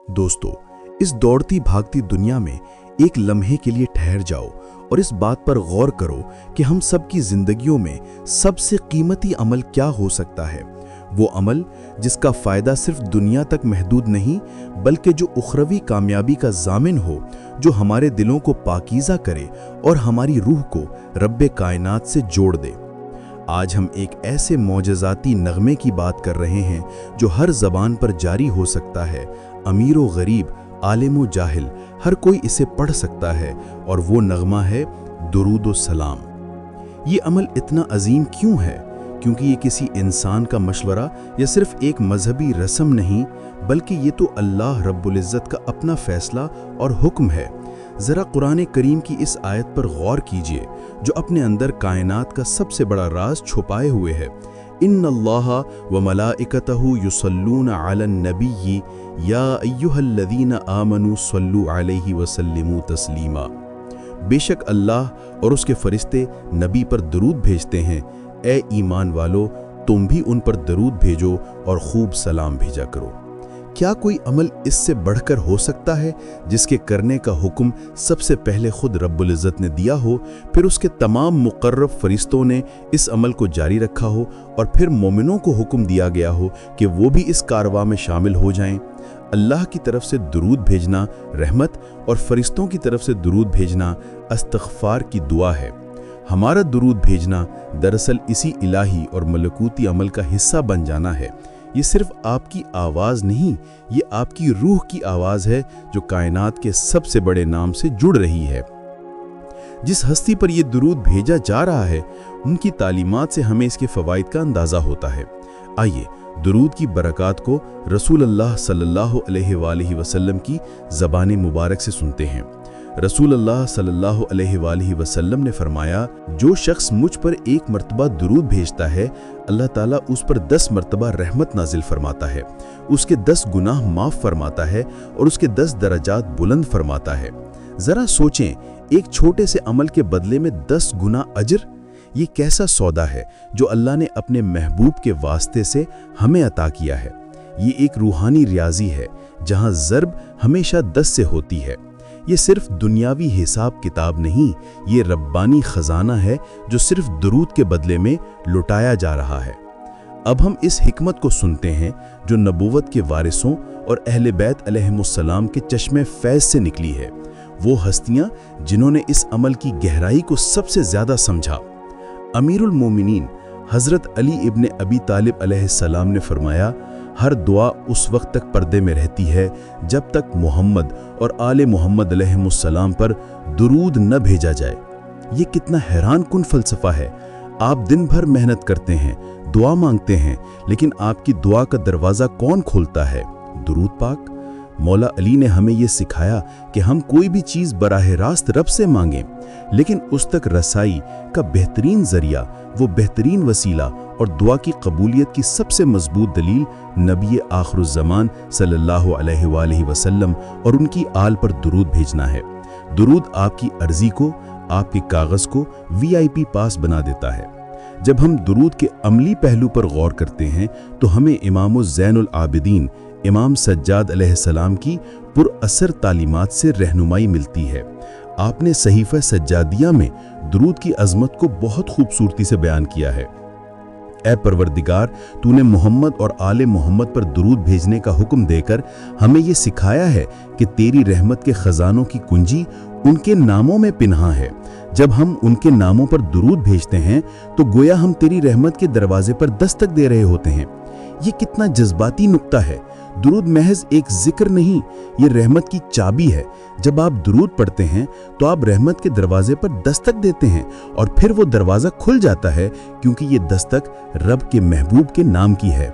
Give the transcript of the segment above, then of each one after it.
दोस्तों, इस दौड़ती भागती दुनिया में एक लम्हे के लिए ठहर जाओ और इस बात पर गौर करो कि हम सब की जिंदगियों में सबसे कीमती अमल क्या हो सकता है। वो अमल जिसका फ़ायदा सिर्फ दुनिया तक महदूद नहीं बल्कि जो उखरवी कामयाबी का ज़ामिन हो, जो हमारे दिलों को पाकीज़ा करे और हमारी रूह को रब्बे कायनात से जोड़ दे। आज हम एक ऐसे मौजज़ाती नगमे की बात कर रहे हैं जो हर ज़बान पर जारी हो सकता है। अमीर व गरीब, आलिम व जाहिल, हर कोई इसे पढ़ सकता है और वो नगमा है दुरूद व सलाम। ये अमल इतना अजीम क्यों है? क्योंकि ये किसी इंसान का मशवरा या सिर्फ एक मजहबी रस्म नहीं, बल्कि ये तो अल्लाह रब्बुल इज़्ज़त का अपना फ़ैसला और हुक्म है। ज़रा कुरान करीम की इस आयत पर गौर कीजिए जो अपने अंदर कायनात का सबसे बड़ा राज छुपाए हुए है। इन्नल्लाह व मलाइकतहु युसल्लूना अलन नबिय्यि या अय्युहल्लज़ीना आमनू सल्लू अलैहि व सल्लिमू तस्लीमा। बेशक अल्लाह और उसके फरिश्ते नबी पर दरूद भेजते हैं। ए ईमान वालो, तुम भी उन पर दरूद भेजो और खूब सलाम भेजा करो। क्या कोई अमल इससे बढ़कर हो सकता है जिसके करने का हुक्म सबसे पहले खुद रब्बुल इज़्ज़त ने दिया हो, फिर उसके तमाम मुकर्रब फरिश्तों ने इस अमल को जारी रखा हो और फिर मोमिनों को हुक्म दिया गया हो कि वो भी इस कारवा में शामिल हो जाएं? अल्लाह की तरफ से दुरूद भेजना रहमत और फरिश्तों की तरफ से दुरूद भेजना इस्तग़फ़ार की दुआ है। हमारा दुरूद भेजना दरअसल इसी इलाही और मलकूती अमल का हिस्सा बन जाना है। ये सिर्फ आपकी आवाज़ नहीं, ये आपकी रूह की आवाज़ है जो कायनात के सबसे बड़े नाम से जुड़ रही है। जिस हस्ती पर यह दुरूद भेजा जा रहा है उनकी तालीमात से हमें इसके फ़वाइद का अंदाज़ा होता है। आइए दुरूद की बरक़ात को रसूल अल्लाह सल्लल्लाहु अलैहि वसल्लम की ज़बान मुबारक से सुनते हैं। रसूल अल्लाह सल्लल्लाहु अलैहि वसल्लम ने फरमाया, जो शख्स मुझ पर एक मर्तबा दुरूद भेजता है, अल्लाह ताला उस पर 10 मर्तबा रहमत नाजिल फरमाता है, उसके 10 गुनाह माफ़ फरमाता है और उसके 10 दरजात बुलंद फरमाता है। ज़रा सोचें, एक छोटे से अमल के बदले में 10 गुना अजर। ये कैसा सौदा है जो अल्लाह ने अपने महबूब के वास्ते से हमें अता किया है। ये एक रूहानी रियाजी है जहाँ ज़रब हमेशा 10 से होती है। ये सिर्फ दुनियावी हिसाब किताब नहीं, ये रब्बानी ख़जाना है जो सिर्फ दुरूद के बदले में लुटाया जा रहा है। अब हम इस हिकमत को सुनते हैं जो नबूवत के वारिसों और अहले बैत अलैहिमुस्सलाम के चश्मे फैज़ से निकली है। वो हस्तियाँ जिन्होंने इस अमल की गहराई को सबसे ज़्यादा समझा। अमीरुल मोमिनीन हज़रत अली इब्न अबी तालिब अलैहिस्सलाम ने फरमाया, हर दुआ उस वक्त तक पर्दे में रहती है जब तक मोहम्मद और आले मोहम्मद अलैहिमुस्सलाम पर दुरूद न भेजा जाए। ये कितना हैरान कुन फ़लसफ़ा है। आप दिन भर मेहनत करते हैं, दुआ मांगते हैं, लेकिन आपकी दुआ का दरवाज़ा कौन खोलता है? दुरूद पाक। मौला अली ने हमें ये सिखाया कि हम कोई भी चीज़ बराह रास्त रब से मांगें, लेकिन उस तक रसाई का बेहतरीन ज़रिया, वो बेहतरीन वसीला और दुआ की कबूलियत की सबसे मजबूत दलील नबी आखिरुज़्ज़मान सल्लल्लाहु अलैहि वसल्लम और उनकी आल पर दुरूद भेजना है। दुरूद आपकी अर्जी को, आपके कागज़ को VIP पास बना देता है। जब हम दुरूद के अमली पहलू पर गौर करते हैं तो हमें इमाम ज़ैनुल आबिदीन इमाम सज्जाद अलैहिस्सलाम की पुरअसर तालीमात से रहनुमाई मिलती है। आपने सहीफ़ा सज्जादिया में दुरूद की अज़मत को बहुत खूबसूरती से बयान किया है। ऐ परवरदिगार, तूने मोहम्मद और आले मोहम्मद पर दुरूद भेजने का हुक्म देकर हमें ये सिखाया है कि तेरी रहमत के ख़जानों की कुंजी उनके नामों में पिन्हा है। जब हम उनके नामों पर दुरूद भेजते हैं तो गोया हम तेरी रहमत के दरवाजे पर दस्तक दे रहे होते हैं। ये कितना जज्बाती नुक्ता है। दुरूद महज एक जिक्र नहीं, ये रहमत की चाबी है। जब आप दुरूद पढ़ते हैं तो आप रहमत के दरवाजे पर दस्तक देते हैं और फिर वो दरवाज़ा खुल जाता है, क्योंकि ये दस्तक रब के महबूब के नाम की है।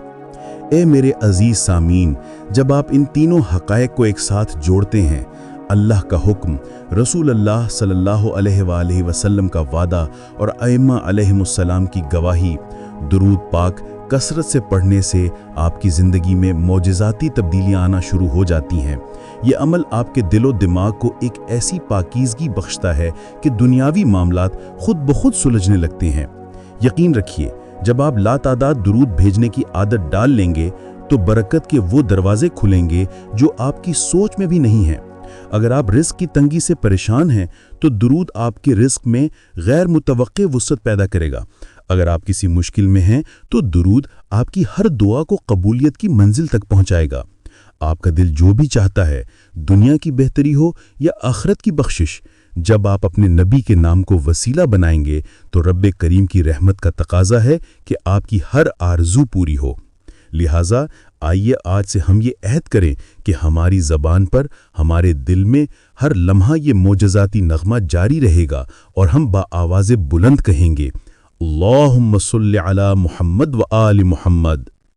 ए मेरे अजीज सामीन, जब आप इन तीनों हक़ाइक़ को एक साथ जोड़ते हैं, अल्लाह का हुक्म, रसूल अल्लाह सल्लल्लाहु अलैहि वसल्लम का वादा और अइम्मा अलैहिमुस्सलाम की गवाही, दुरूद पाक कसरत से पढ़ने से आपकी ज़िंदगी में मौजिज़ाती तब्दीलियाँ आना शुरू हो जाती हैं। ये अमल आपके दिलो दिमाग को एक ऐसी पाकीज़गी बख्शता है कि दुनियावी मामलात खुद ब खुद सुलझने लगते हैं। यकीन रखिए, जब आप लातादाद दुरूद भेजने की आदत डाल लेंगे تو برکت کے وہ دروازے کھلیں گے جو آپ کی سوچ میں بھی نہیں ہیں۔ اگر آپ رزق کی تنگی سے پریشان ہیں تو درود آپ کے رزق میں غیر متوقع وسعت پیدا کرے گا۔ اگر آپ کسی مشکل میں ہیں تو درود آپ کی ہر دعا کو قبولیت کی منزل تک پہنچائے گا۔ آپ کا دل جو بھی چاہتا ہے، دنیا کی بہتری ہو یا آخرت کی بخشش، جب آپ اپنے نبی کے نام کو وسیلہ بنائیں گے تو رب کریم کی رحمت کا تقاضا ہے کہ آپ کی ہر آرزو پوری ہو۔ لہٰذا آئیے آج سے ہم یہ عہد کریں کہ ہماری زبان پر، ہمارے دل میں ہر لمحہ یہ معجزاتی نغمہ جاری رہے گا اور ہم بآواز بلند کہیں گے، اللہم صلی علی محمد و آل محمد۔